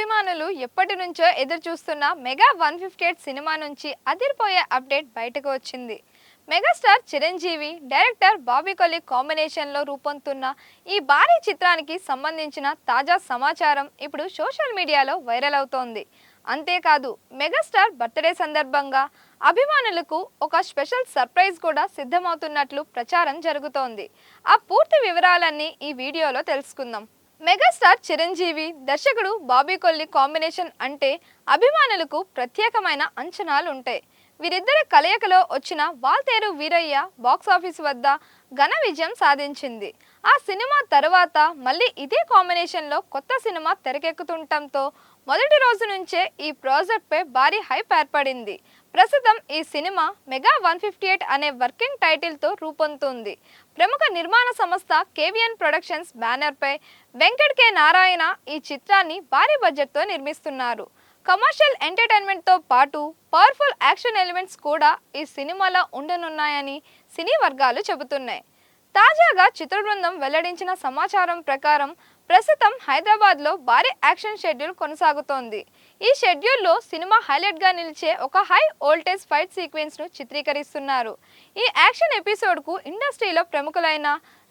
అభిమానులు ఎప్పటి నుంచో ఎదురు చూస్తున్న మెగా 158 సినిమా నుంచి అదిరిపోయే అప్డేట్ బయటకు వచ్చింది. మెగాస్టార్ చిరంజీవి, డైరెక్టర్ బాబీ కొలి కాంబినేషన్లో రూపొందుతున్న ఈ భారీ చిత్రానికి సంబంధించిన తాజా సమాచారం ఇప్పుడు సోషల్ మీడియాలో వైరల్ అవుతోంది. అంతేకాదు, మెగాస్టార్ బర్త్డే సందర్భంగా అభిమానులకు ఒక స్పెషల్ సర్ప్రైజ్ కూడా సిద్ధమవుతున్నట్లు ప్రచారం జరుగుతోంది. ఆ పూర్తి వివరాలన్నీ ఈ వీడియోలో తెలుసుకుందాం. మెగాస్టార్ చిరంజీవి, దర్శకుడు బాబీ కొల్లి కాంబినేషన్ అంటే అభిమానులకు ప్రత్యేకమైన అంచనాలు ఉంటాయి. వీరిద్దరి కలయికలో వచ్చిన వాల్తేరు వీరయ్య బాక్సాఫీస్ వద్ద ఘన విజయం సాధించింది. ఆ సినిమా తర్వాత మళ్ళీ ఇదే కాంబినేషన్లో కొత్త సినిమా తెరకెక్కుతుండటంతో మొదటి రోజు నుంచే ఈ ప్రాజెక్ట్పై భారీ హైప్ ఏర్పడింది. ప్రస్తుతం ఈ సినిమా మెగా 158 అనే వర్కింగ్ టైటిల్తో రూపొందుతుంది. ప్రముఖ నిర్మాణ సంస్థ కేవిఎన్ ప్రొడక్షన్స్ బ్యానర్పై వెంకట్ కె నారాయణ ఈ చిత్రాన్ని భారీ బడ్జెట్తో నిర్మిస్తున్నారు. కమర్షియల్ ఎంటర్టైన్మెంట్తో పాటు పవర్ఫుల్ యాక్షన్ ఎలిమెంట్స్ కూడా ఈ సినిమాలో ఉండనున్నాయని సినీ వర్గాలు చెబుతున్నాయి. తాజాగా చిత్ర బృందం వెల్లడించిన సమాచారం ప్రకారం ప్రస్తుతం హైదరాబాద్లో భారీ యాక్షన్ షెడ్యూల్ కొనసాగుతోంది. ఈ షెడ్యూల్లో సినిమా హైలైట్గా నిలిచే ఒక హై వోల్టేజ్ ఫైట్ సీక్వెన్స్ను చిత్రీకరిస్తున్నారు. ఈ యాక్షన్ ఎపిసోడ్కు ఇండస్ట్రీలో ప్రముఖులైన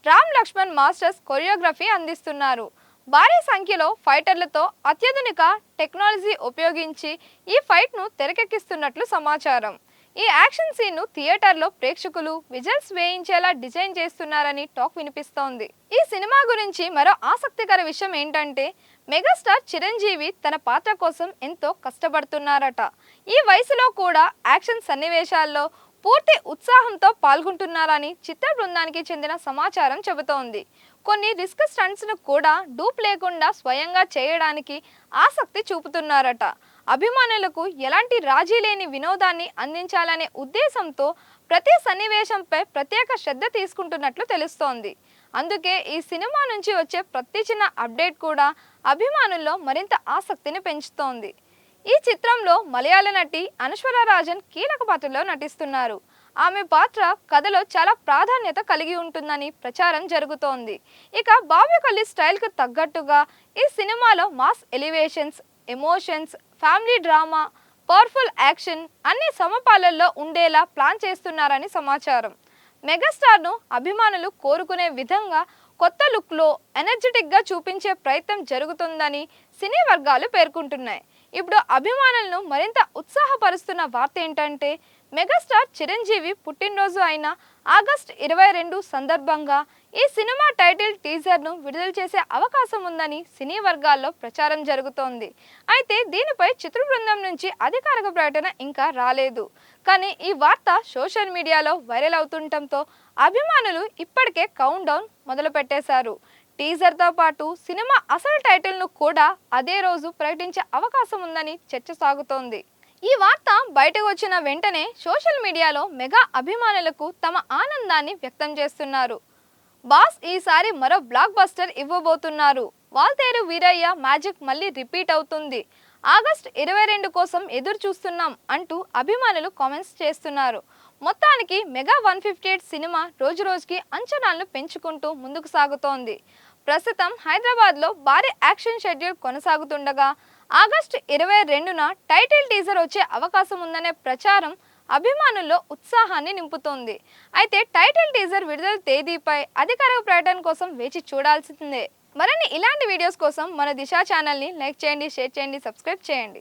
రామ్ లక్ష్మణ్ మాస్టర్స్ కొరియోగ్రఫీ అందిస్తున్నారు. భారీ సంఖ్యలో ఫైటర్లతో అత్యాధునిక టెక్నాలజీ ఉపయోగించి ఈ ఫైట్ను తెరకెక్కిస్తున్నట్లు సమాచారం. ఈ యాక్షన్ సీన్ను థియేటర్లో ప్రేక్షకులు విజువల్స్ వేయించేలా డిజైన్ చేస్తున్నారని టాక్ వినిపిస్తోంది. ఈ సినిమా గురించి మరో ఆసక్తికర విషయం ఏంటంటే మెగాస్టార్ చిరంజీవి తన పాత్ర కోసం ఎంతో కష్టపడుతున్నారట. ఈ వయసులో కూడా యాక్షన్ సన్నివేశాల్లో పూర్తి ఉత్సాహంతో పాల్గొంటున్నారని చిత్ర బృందానికి చెందిన సమాచారం చెబుతోంది. కొన్ని రిస్క్ స్టంట్స్ను కూడా డూప్ లేకుండా స్వయంగా చేయడానికి ఆసక్తి చూపుతున్నారట. అభిమానులకు ఎలాంటి రాజీ లేని వినోదాన్ని అందించాలనే ఉద్దేశంతో ప్రతి సన్నివేశంపై ప్రత్యేక శ్రద్ధ తీసుకుంటున్నట్లు తెలుస్తోంది. అందుకే ఈ సినిమా నుంచి వచ్చే ప్రతి చిన్న అప్డేట్ కూడా అభిమానుల్లో మరింత ఆసక్తిని పెంచుతోంది. ఈ చిత్రంలో మలయాళ నటి అనశ్వర రాజన్ కీలక పాత్రలో నటిస్తున్నారు. ఆమె పాత్ర కథలో చాలా ప్రాధాన్యత కలిగి ఉంటుందని ప్రచారం జరుగుతోంది. ఇక బాబీ కొల్లి స్టైల్కు తగ్గట్టుగా ఈ సినిమాలో mass elevations, emotions, family drama, powerful action అన్ని సమపాలల్లో ఉండేలా ప్లాన్ చేస్తున్నారని సమాచారం. మెగాస్టార్ను అభిమానులు కోరుకునే విధంగా కొత్త లుక్లో ఎనర్జెటిక్గా చూపించే ప్రయత్నం జరుగుతుందని సినీ వర్గాలు పేర్కొంటున్నాయి. ఇప్పుడు అభిమానులను మరింత ఉత్సాహపరుస్తున్న వార్త ఏంటంటే మెగాస్టార్ చిరంజీవి పుట్టినరోజు అయిన ఆగస్టు 22 సందర్భంగా ఈ సినిమా టైటిల్ టీజర్ను విడుదల చేసే అవకాశం ఉందని సినీ వర్గాల్లో ప్రచారం జరుగుతోంది. అయితే దీనిపై చిత్ర బృందం నుంచి అధికారిక ప్రకటన ఇంకా రాలేదు. కానీ ఈ వార్త సోషల్ మీడియాలో వైరల్ అవుతుండటంతో అభిమానులు ఇప్పటికే కౌంట్ డౌన్ మొదలు పెట్టేశారు. టీజర్తో పాటు సినిమా అసలు టైటిల్ను కూడా అదే రోజు ప్రకటించే అవకాశం ఉందని చర్చ సాగుతోంది. ఈ వార్త బయటకు వచ్చిన వెంటనే సోషల్ మీడియాలో మెగా అభిమానులకు తమ ఆనందాన్ని వ్యక్తం చేస్తున్నారు. బాస్ ఈసారి మరో బ్లాక్ బస్టర్ ఇవ్వబోతున్నారు. వాల్తేరు వీరయ్య మ్యాజిక్ మళ్ళీ రిపీట్ అవుతుంది. ఆగస్టు 22 కోసం ఎదురు చూస్తున్నాం అంటూ అభిమానులు కామెంట్స్ చేస్తున్నారు. మొత్తానికి మెగా 158 సినిమా రోజురోజుకి అంచనాలను పెంచుకుంటూ ముందుకు సాగుతోంది. ప్రస్తుతం హైదరాబాద్లో భారీ యాక్షన్ షెడ్యూల్ కొనసాగుతుండగా ఆగస్టు 22న టైటిల్ టీజర్ వచ్చే అవకాశం ఉందనే ప్రచారం అభిమానుల్లో ఉత్సాహాన్ని నింపుతోంది. అయితే టైటిల్ టీజర్ విడుదల తేదీపై అధికారిక ప్రకటన కోసం వేచి చూడాల్సిందే. మరిన్ని ఇలాంటి వీడియోస్ కోసం మన దిశ ఛానల్ని లైక్ చేయండి, షేర్ చేయండి, సబ్స్క్రైబ్ చేయండి.